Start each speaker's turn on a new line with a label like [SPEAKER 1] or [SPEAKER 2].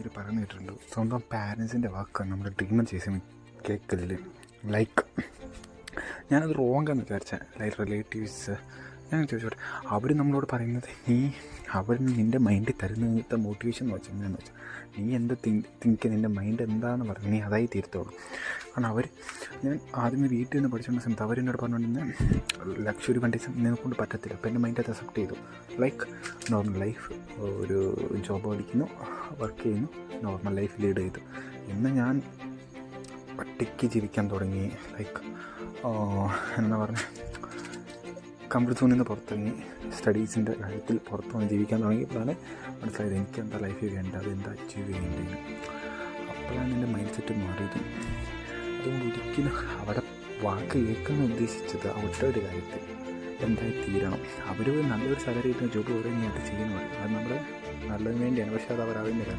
[SPEAKER 1] അവർ പറഞ്ഞു കേട്ടിട്ടുണ്ട്, സ്വന്തം പാരൻസിൻ്റെ വാക്കാണ് നമ്മുടെ ഡ്രീം ചേച്ചി കേൾക്കലിൽ. ലൈക്ക് ഞാനത് റോങ് എന്ന് വിചാരിച്ച റിലേറ്റീവ്സ് ഞാൻ ചോദിച്ചോട്ടെ, അവർ നമ്മളോട് പറയുന്നത് അവർ നിൻ്റെ മൈൻഡിൽ തരുന്ന മോട്ടിവേഷൻ എന്ന് വെച്ചാൽ എങ്ങനെയാണെന്ന് വെച്ചാൽ, നീ എന്ത് തിങ്ക് നിൻ്റെ മൈൻഡ് എന്താണെന്ന് പറഞ്ഞു നീ അതായി തീർത്തോളൂ. കാരണം ഞാൻ ആദ്യമേ വീട്ടിൽ നിന്ന് പഠിച്ചുകൊണ്ട സമയത്ത് അവരെന്നോട് പറഞ്ഞുകൊണ്ടിരുന്ന ലക്ഷറി കണ്ടീഷൻ നിന്നെക്കൊണ്ട് പറ്റത്തില്ല. അപ്പോൾ എൻ്റെ മൈൻഡ് അത് അക്സെപ്റ്റ് ചെയ്തു. ലൈക്ക് നോർമൽ ലൈഫ്, ഒരു ജോബ് പഠിക്കുന്നു, വർക്ക് ചെയ്യുന്നു, നോർമൽ ലൈഫ് ലീഡ് ചെയ്തു. ഇന്ന് ഞാൻ ഒറ്റയ്ക്ക് ജീവിക്കാൻ തുടങ്ങി. ലൈക്ക് എന്താ പറഞ്ഞ, കംഫർട്ട് സോണിൽ നിന്ന് പുറത്തിറങ്ങി സ്റ്റഡീസിൻ്റെ കാര്യത്തിൽ പുറത്ത് വന്ന് ജീവിക്കാൻ തുടങ്ങിയപ്പോഴാണ് മനസ്സിലായത് എനിക്ക് എന്താ ലൈഫിൽ വേണ്ടത്, അതെന്താ അച്ചീവ് ചെയ്യേണ്ടത്. അപ്പോഴാണ് എൻ്റെ മൈൻഡ് സെറ്റ് മാറിയത്. അതുകൊണ്ട് ഒരിക്കലും അവിടെ വാക്ക് കേൾക്കുന്ന ഉദ്ദേശിച്ചത് ഒറ്റ ഒരു കാര്യത്തിൽ എന്തായി തീരണം. അവർ നല്ലൊരു സാലറി കിട്ടുന്ന ജോബ് ഓരോ ഇങ്ങോട്ട് ചെയ്യുന്നു പറയും, അത് നമ്മുടെ നല്ലതിന് വേണ്ടിയാണ്. പക്ഷേ അത് അവരറിയുന്നില്ല.